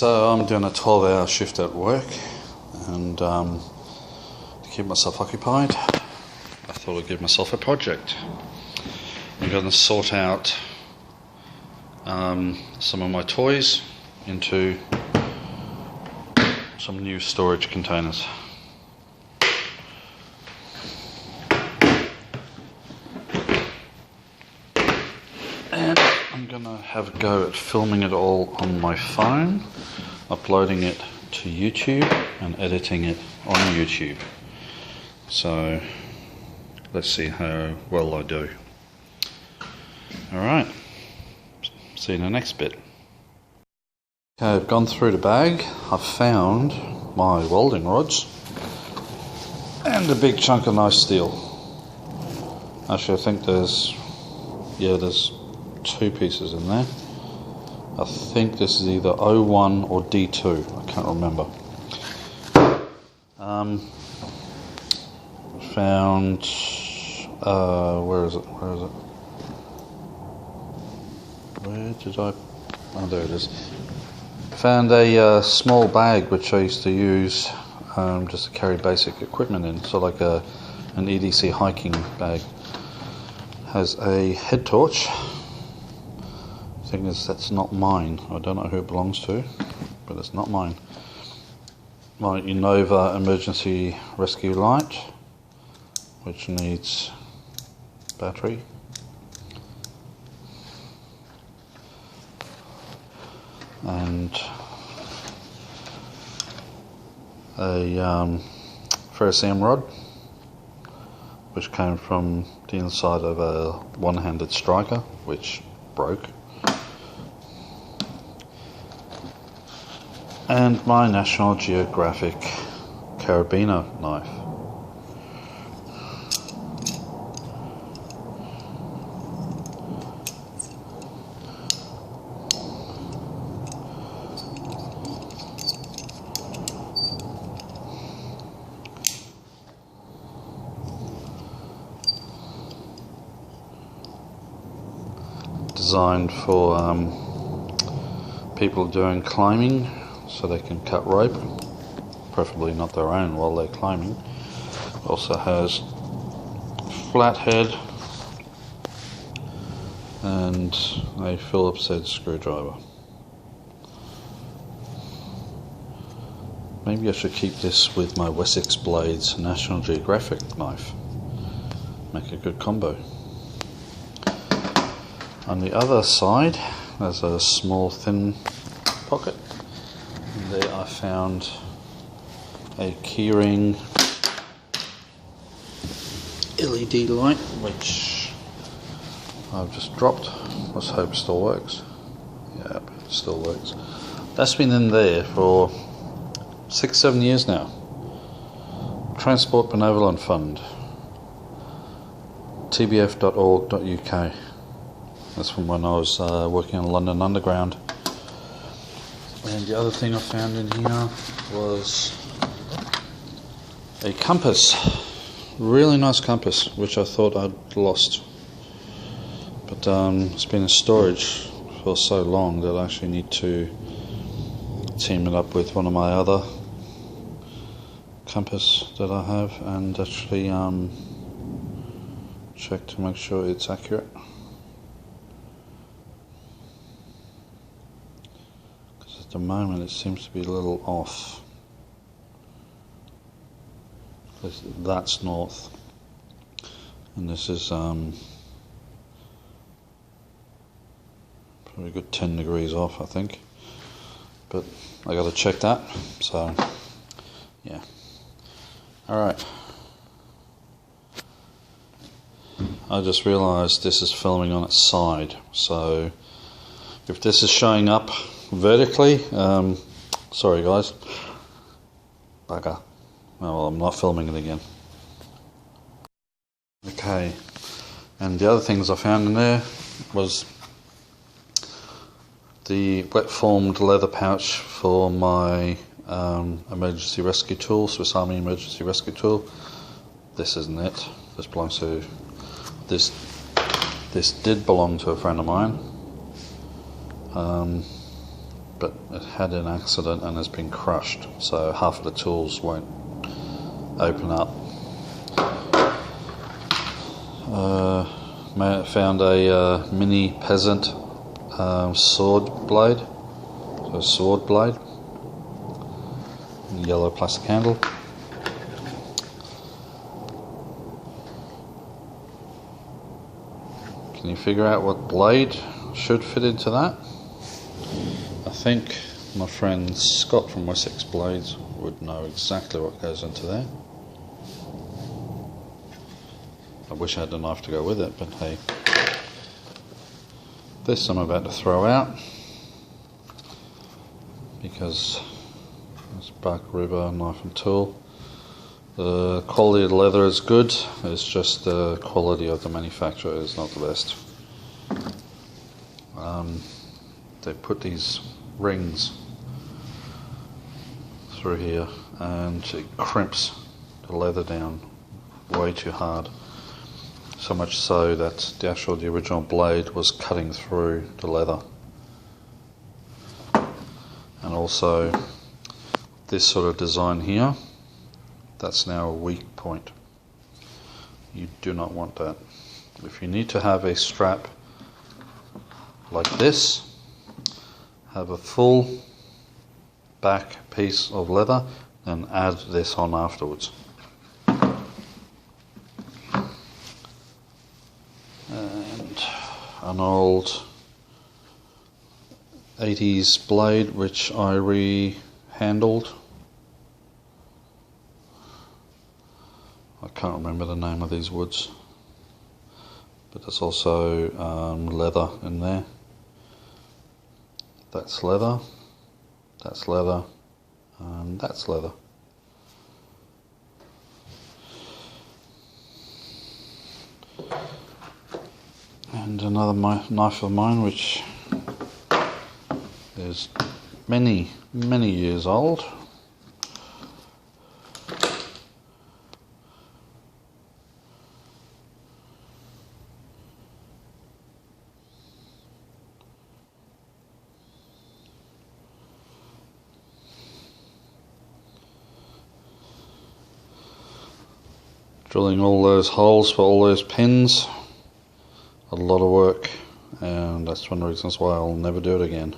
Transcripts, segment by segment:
So I'm doing a 12-hour shift at work, and to keep myself occupied, I thought I'd give myself a project. I'm going to sort out some of my toys into some new storage containers. And I'm going to have a go at filming it all on my phone, uploading it to YouTube and editing it on YouTube. So let's see how well I do. Alright, see you in the next bit. Okay, I've gone through the bag. I've found my welding rods and a big chunk of nice steel. Actually, I think there's two pieces in there. I think this is either O1 or D2, I can't remember. Found, where is it? Where did I, oh there it is. Found a small bag which I used to use just to carry basic equipment in, so like an EDC hiking bag. Has a head torch. Thing is, that's not mine. I don't know who it belongs to, but it's not mine. My Innova emergency rescue light, which needs battery. And a ferrocerium rod, which came from the inside of a one-handed striker, which broke. And my National Geographic carabiner knife. Designed for people doing climbing, so they can cut rope, preferably not their own while they're climbing. Also has flathead and a Phillips head screwdriver. Maybe I should keep this with my Wessex Blades National Geographic knife. Make a good combo. On the other side, there's a small thin pocket. And there I found a keyring LED light, which I've just dropped. Let's hope it still works. Yep, it still works. That's been in there for 6-7 years now. Transport Benevolent Fund, tbf.org.uk. That's from when I was working on London Underground. And the other thing I found in here was a compass. Really nice compass, which I thought I'd lost. But it's been in storage for so long that I actually need to team it up with one of my other compass that I have and actually check to make sure it's accurate. At the moment it seems to be a little off. That's north and this is probably a good 10 degrees off, I think, but I gotta check that, so yeah. Alright, I just realised this is filming on its side, so if this is showing up vertically, sorry guys, bugger. Well, I'm not filming it again. Okay, and the other things I found in there was the wet formed leather pouch for my emergency rescue tool, Swiss Army emergency rescue tool. This isn't it. This belongs to this did belong to a friend of mine. but it had an accident and has been crushed, so half of the tools won't open up. Found a mini peasant sword blade, so a sword blade, yellow plastic handle. Can you figure out what blade should fit into that? I think my friend Scott from Wessex Blades would know exactly what goes into there. I wish I had a knife to go with it, but hey. This I'm about to throw out because it's Bark River knife and tool. The quality of the leather is good, it's just the quality of the manufacturer is not the best. They put these rings through here and it crimps the leather down way too hard. So much so that the original blade was cutting through the leather. And also this sort of design here, that's now a weak point. You do not want that. If you need to have a strap like this, have a full back piece of leather, then add this on afterwards. And an old 80s blade which I re-handled. I can't remember the name of these woods, but there's also leather in there. That's leather, that's leather, and that's leather. And another knife of mine which is many years old. Drilling all those holes for all those pins, a lot of work, and that's one of the reasons why I'll never do it again.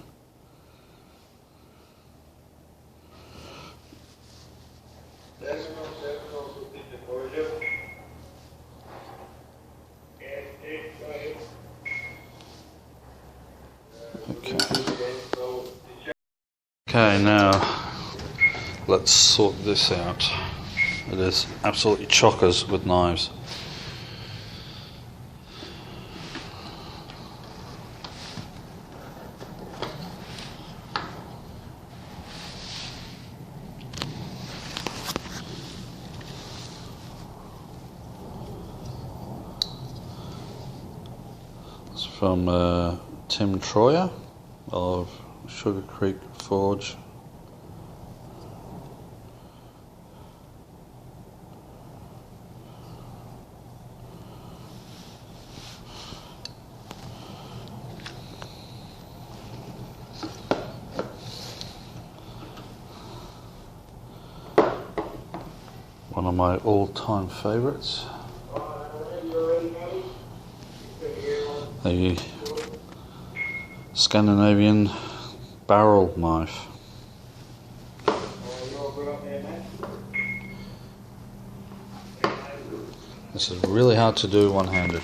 Okay, now let's sort this out. It is absolutely chockers with knives. It's from Tim Troyer of Sugar Creek Forge. One of my all-time favourites. The Scandinavian barrel knife. This is really hard to do one-handed.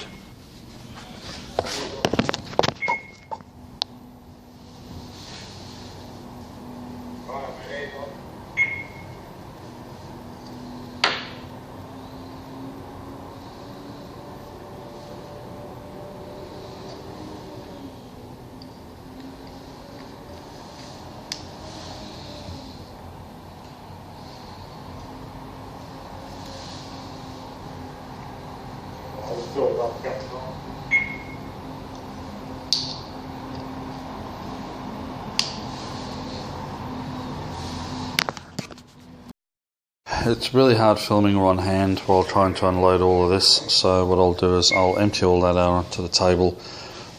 It's really hard filming one hand while trying to unload all of this, so what I'll do is I'll empty all that out onto the table,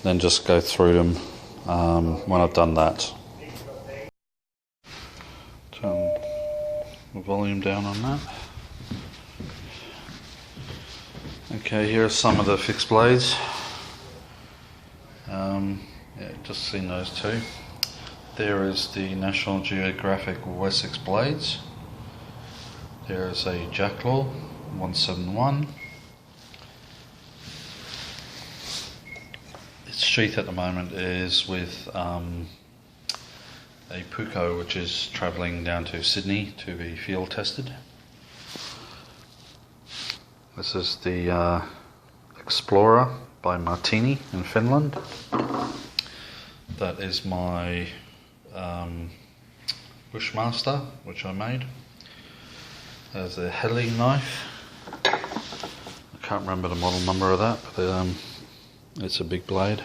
then just go through them when I've done that. Turn the volume down on that. Okay, here are some of the fixed blades. Yeah, just seen those two. There is the National Geographic Wessex blades. There is a Jacklaw 171. Its sheath at the moment is with a Puko, which is travelling down to Sydney to be field tested. This is the Explorer by Martini in Finland. That is my Bushmaster, which I made. There's a Heli knife. I can't remember the model number of that, but it's a big blade.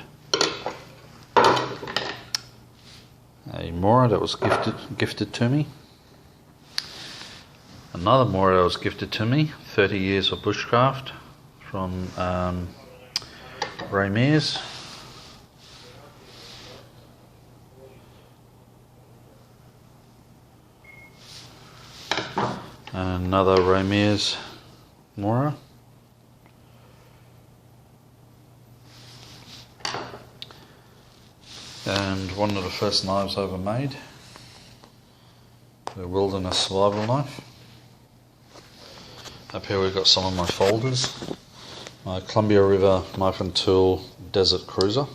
A Mora that was gifted to me. Another Mora that was gifted to me, 30 years of bushcraft from Ray Mears. Another Ray Mears Mora. And one of the first knives I ever made, the Wilderness Survival Knife. Up here we've got some of my folders. My Columbia River Knife and Tool Desert Cruiser.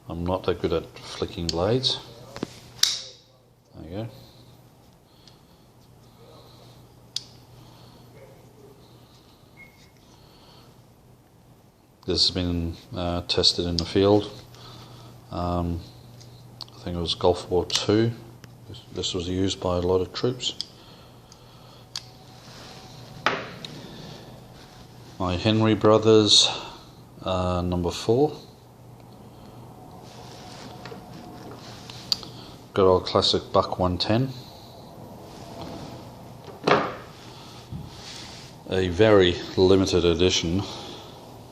I'm not that good at flicking blades. There you go. This has been tested in the field. I think it was Gulf War II. This was used by a lot of troops. My Henry Brothers number 4. Good old classic Buck 110. A very limited edition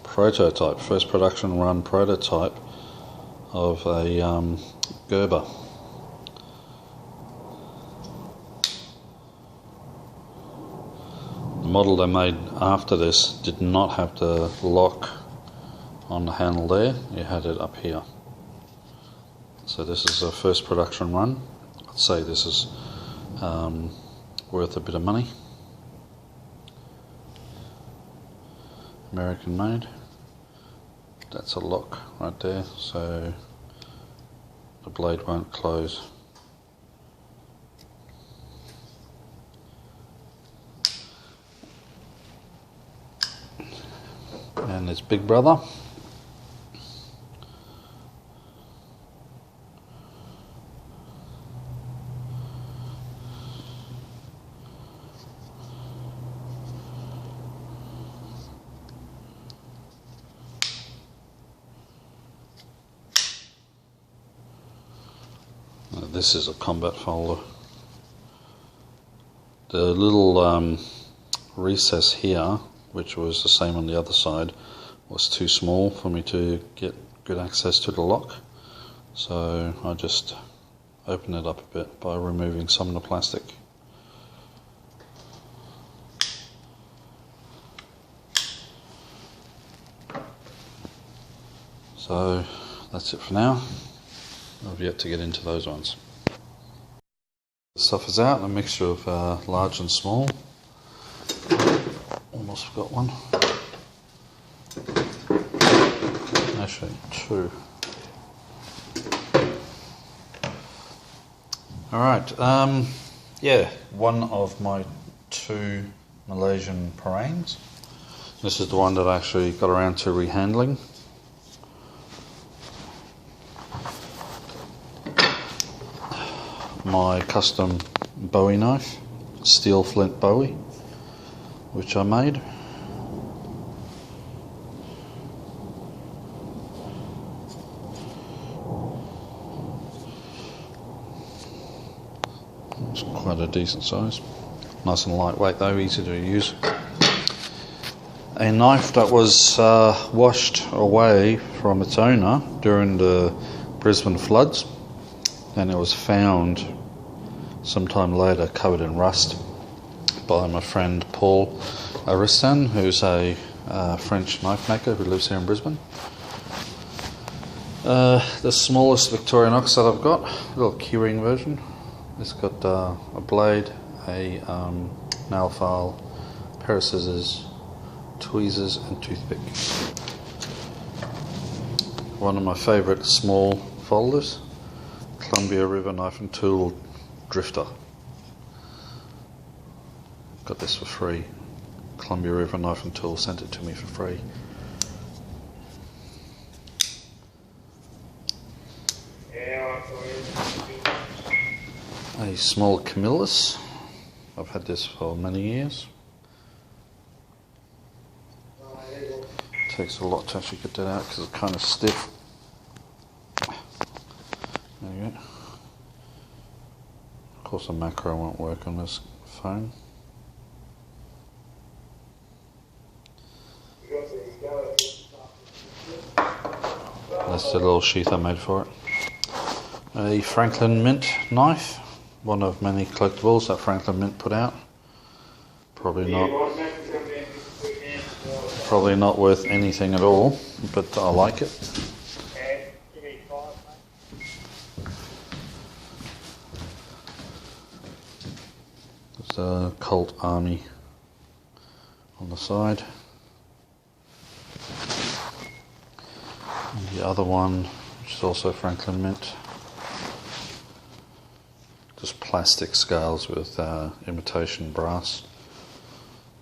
prototype, first production run prototype of a Gerber. The model they made after this did not have the lock on the handle there, you had it up here. So this is a first production run. I'd say this is worth a bit of money. American made. That's a lock right there, so the blade won't close. And it's Big Brother. This is a combat folder. The little recess here, which was the same on the other side, was too small for me to get good access to the lock, so I just opened it up a bit by removing some of the plastic. So that's it for now. I've yet to get into those ones. The stuff is out, a mixture of large and small. Almost forgot one. Actually, two. Alright, yeah, one of my 2 Malaysian Parangs. This is the one that I actually got around to rehandling. My custom Bowie knife, steel flint Bowie, which I made. It's quite a decent size. Nice and lightweight though, easy to use. A knife that was washed away from its owner during the Brisbane floods. and it was found sometime later covered in rust by my friend Paul Aristan, who's a French knife maker who lives here in Brisbane. The smallest Victorian ox that I've got, a little keyring version. It's got a blade, a nail file, pair of scissors, tweezers and toothpick. One of my favourite small folders, Columbia River Knife and Tool Drifter. Got this for free. Columbia River Knife and Tool sent it to me for free. A small Camillus. I've had this for many years. Takes a lot to actually get that out because it's kind of stiff. There you go. Of course, a macro won't work on this phone. That's the little sheath I made for it. A Franklin Mint knife, one of many collectibles that Franklin Mint put out. Probably not worth anything at all, but I like it. There's a Colt Army on the side. And the other one, which is also Franklin Mint. Just plastic scales with imitation brass.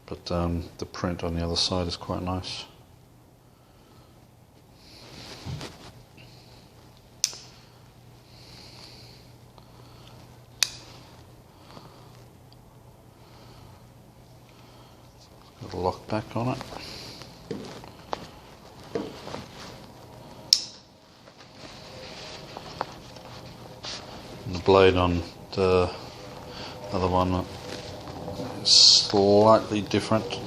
But the print on the other side is quite nice. Got a lock back on it. And the blade on the other one is slightly different,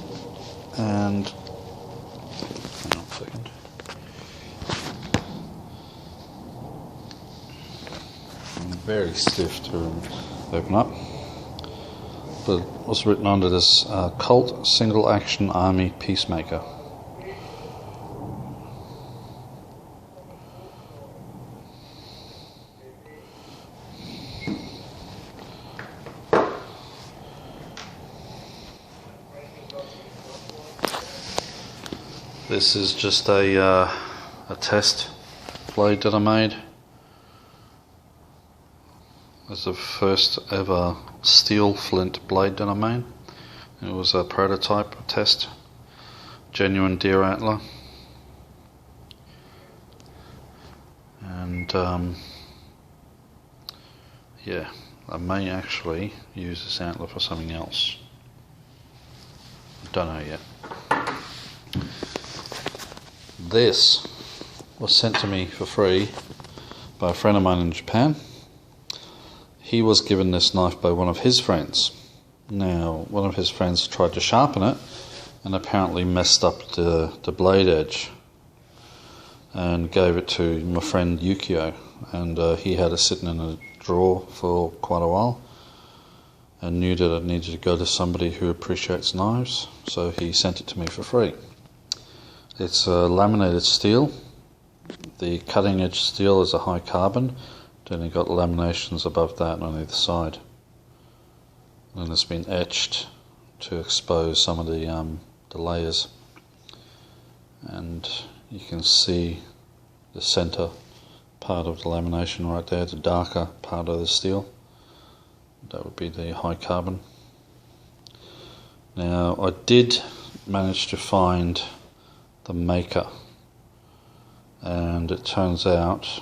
and hang on a second. Very stiff to open up. But what's written under this? Colt Single Action Army Peacemaker. This is just a test blade that I made. It's the first ever steel flint blade that I made. It was a prototype test, genuine deer antler, and yeah, I may actually use this antler for something else. I don't know yet. This was sent to me for free by a friend of mine in Japan. He was given this knife by one of his friends. Now, one of his friends tried to sharpen it and apparently messed up the blade edge and gave it to my friend Yukio, and he had it sitting in a drawer for quite a while and knew that it needed to go to somebody who appreciates knives, so he sent it to me for free. It's laminated steel. The cutting edge steel is a high carbon. Then you've got laminations above that on either side. And it's been etched to expose some of the layers. And you can see the center part of the lamination right there, the darker part of the steel. That would be the high carbon. Now, I did manage to find the maker, and it turns out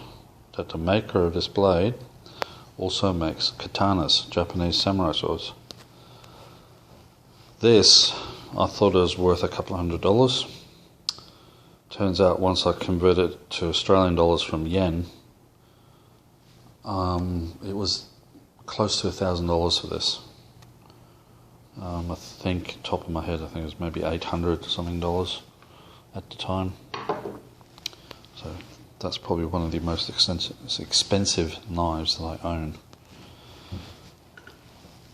that the maker of this blade also makes katanas, Japanese samurai swords. This, I thought it was worth a couple of $100. Turns out once I converted it to Australian dollars from yen, it was close to $1,000 for this. I think, top of my head, I think it was maybe $800 something at the time. So That's probably one of the most expensive knives that I own.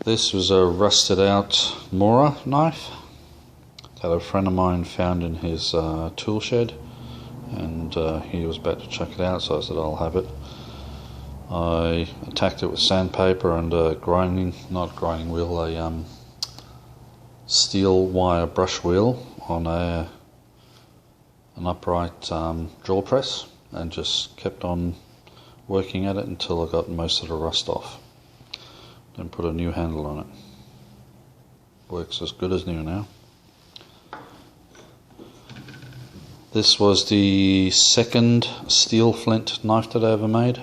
This was a rusted out Mora knife that a friend of mine found in his tool shed, and he was about to check it out, so I said I'll have it. I attacked it with sandpaper and a steel wire brush wheel on an upright drill press, and just kept on working at it until I got most of the rust off. Then put a new handle on it. Works as good as new now. This was the second steel flint knife that I ever made.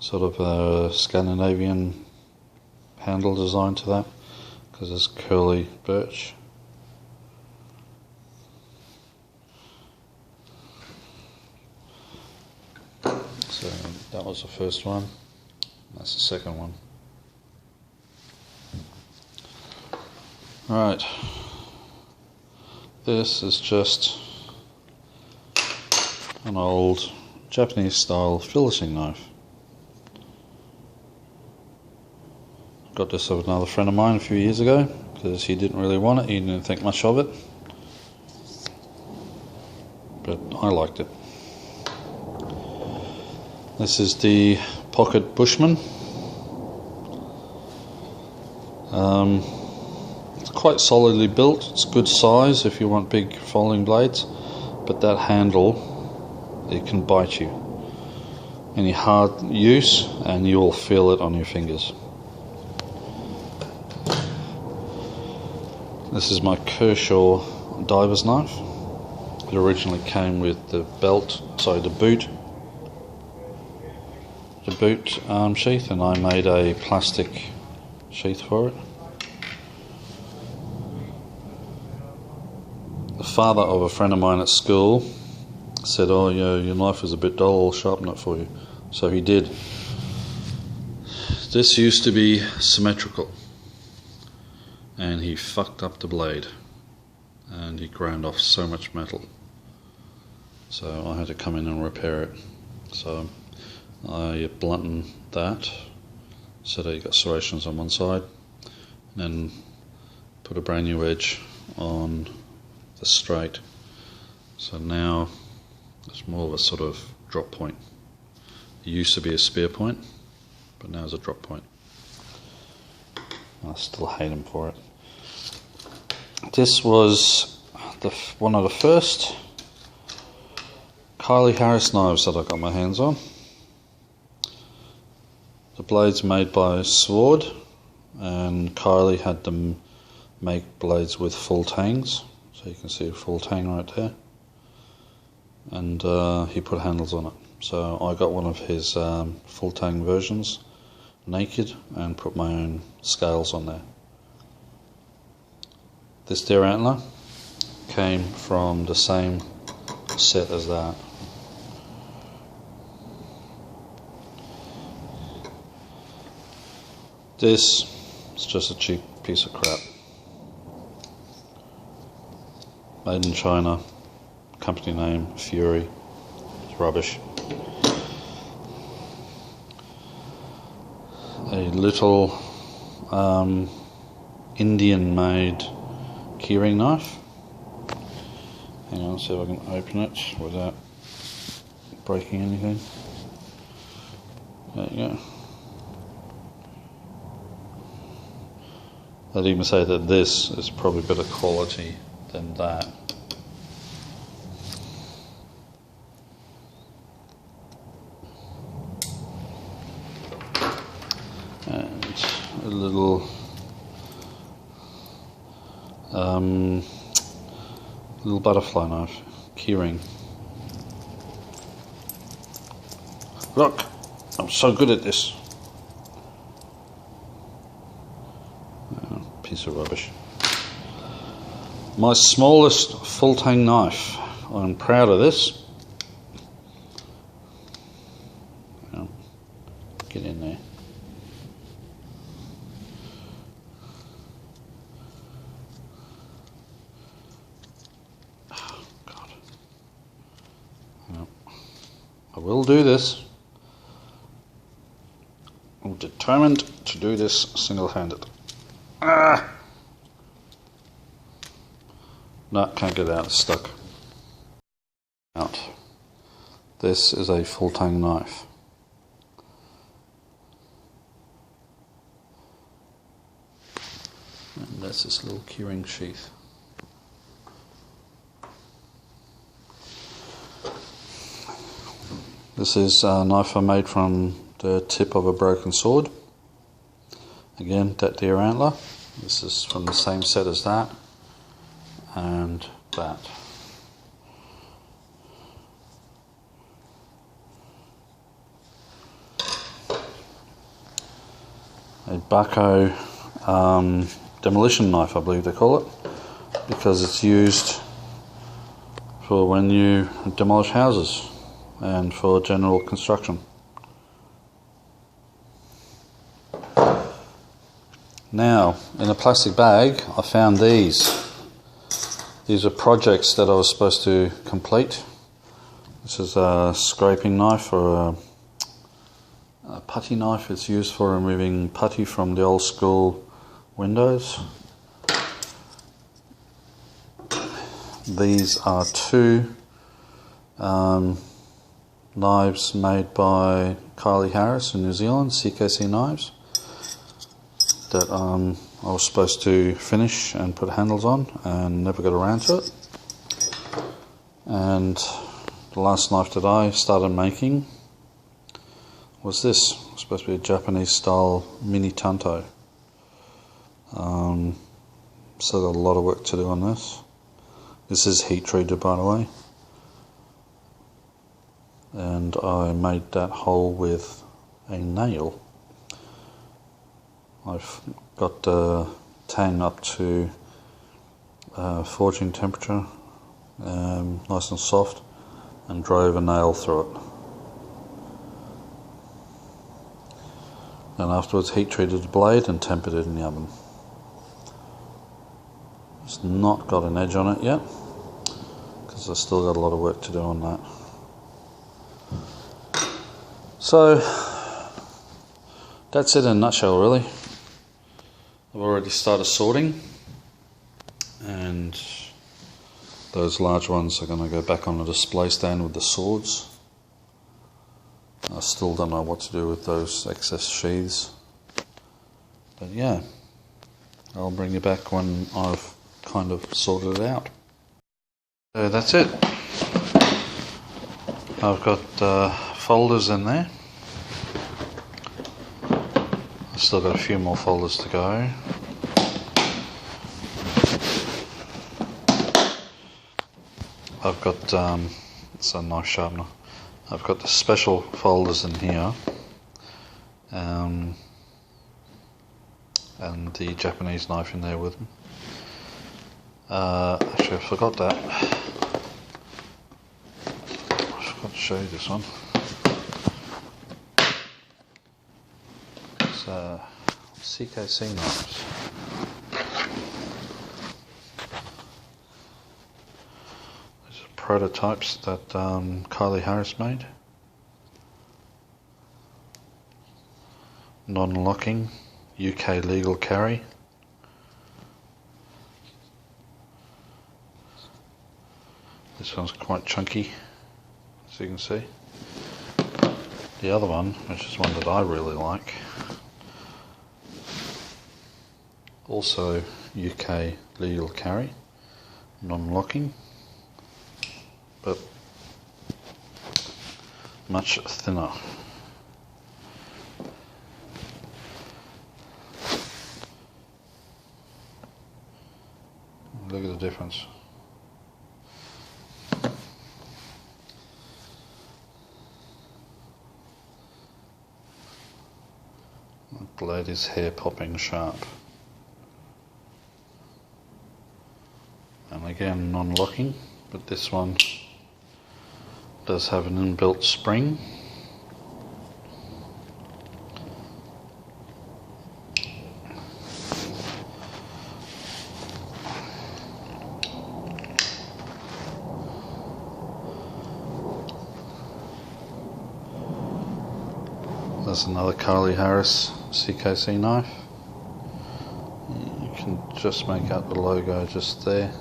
Sort of a Scandinavian handle design to that, because it's curly birch. So that was the first one. That's the second one. Right. This is just an old Japanese style filleting knife. Got this of another friend of mine a few years ago because he didn't really want it, he didn't think much of it, but I liked it. This is the Pocket Bushman. It's quite solidly built, it's good size if you want big folding blades, but that handle, it can bite you. Any hard use and you will feel it on your fingers. This is my Kershaw diver's knife. It originally came with the boot sheath, and I made a plastic sheath for it. The father of a friend of mine at school said, "Oh yeah, your knife is a bit dull, I'll sharpen it for you." So he did. This used to be symmetrical, and he fucked up the blade, and he ground off so much metal. So I had to come in and repair it. So I blunted that so that you got serrations on one side, and then put a brand new edge on the straight. So now it's more of a sort of drop point. It used to be a spear point, but now it's a drop point. I still hate him for it. This was one of the first Kylie Harris knives that I got my hands on. The blade's made by Sword, and Kylie had them make blades with full tangs, so you can see a full tang right there, and he put handles on it. So I got one of his full tang versions naked and put my own scales on there. This deer antler came from the same set as that. This is just a cheap piece of crap. Made in China, company name Fury. It's rubbish. A little Indian made keyring knife. Hang on, see if I can open it without breaking anything. There you go. I'd even say that this is probably better quality than that. And a little butterfly knife, keyring. Look, I'm so good at this. Piece of rubbish. My smallest full tang knife. I'm proud of this. Get in there. Oh, God. I will do this. I'm determined to do this single-handed. Ah! No, can't get it out, it's stuck. Out. This is a full-tang knife. And that's this little keyring sheath. This is a knife I made from the tip of a broken sword. Again, that deer antler. This is from the same set as that and that. A bucko demolition knife, I believe they call it, because it's used for when you demolish houses and for general construction. Now, in a plastic bag, I found these. These are projects that I was supposed to complete. This is a scraping knife or a putty knife. It's used for removing putty from the old school windows. These are two knives made by Kylie Harris in New Zealand, CKC knives, that I was supposed to finish and put handles on and never got around to it. And the last knife that I started making was this. It's supposed to be a Japanese style mini tanto. Still got a lot of work to do on this. This is heat treated, by the way. And I made that hole with a nail. I've got the tang up to forging temperature, nice and soft, and drove a nail through it. And afterwards heat treated the blade and tempered it in the oven. It's not got an edge on it yet, because I've still got a lot of work to do on that. So that's it in a nutshell, really. I've already started sorting, and those large ones are going to go back on the display stand with the swords. I still don't know what to do with those excess sheaths, but yeah, I'll bring you back when I've kind of sorted it out. So that's it. I've got folders in there. I've still got a few more folders to go. I've got it's a knife sharpener. I've got the special folders in here, and the Japanese knife in there with them. Actually, I forgot that. I forgot to show you this one. It's CKC knives. These are prototypes that Kylie Harris made. Non-locking, UK legal carry. This one's quite chunky, as you can see. The other one, which is one that I really like, also UK legal carry, non-locking, but much thinner. Look at the difference. The blade is hair popping sharp. And again, non-locking, but this one does have an inbuilt spring. There's another Carly Harris CKC knife. You can just make out the logo just there.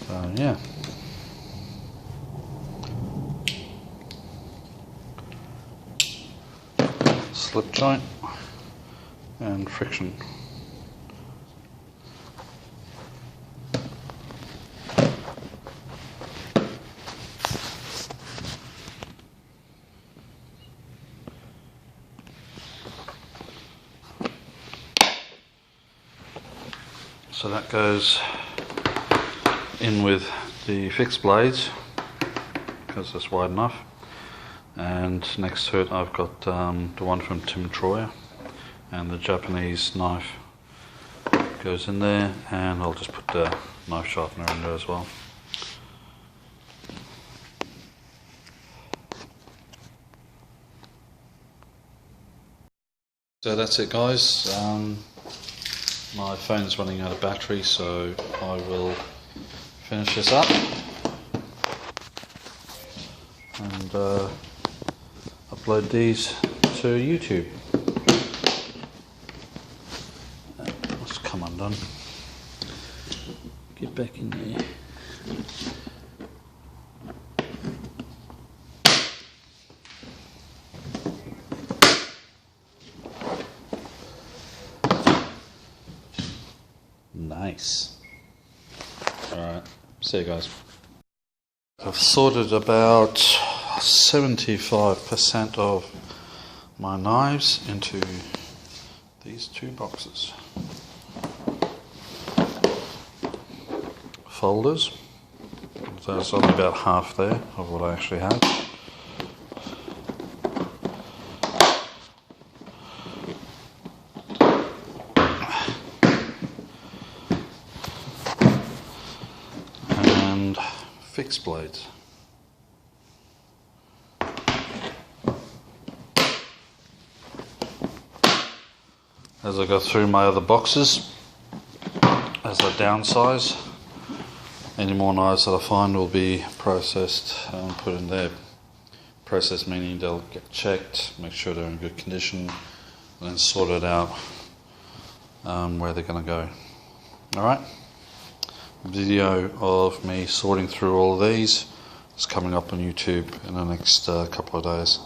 So yeah. Slip joint and friction. So that goes in with the fixed blades because it's wide enough, and next to it I've got the one from Tim Troyer, and the Japanese knife goes in there, and I'll just put the knife sharpener in there as well. So that's it, guys. My phone's running out of battery, so I will finish this up and upload these to YouTube. Let's come undone. Get back in there. Nice. Alright, see you guys. I've sorted about 75% of my knives into these two boxes. Folders. There's only about half there of what I actually have. And fixed blades. As I go through my other boxes, as I downsize, any more knives that I find will be processed and put in there. Processed meaning they'll get checked, make sure they're in good condition, and then sorted out where they're going to go. Alright? Video of me sorting through all of these is coming up on YouTube in the next couple of days.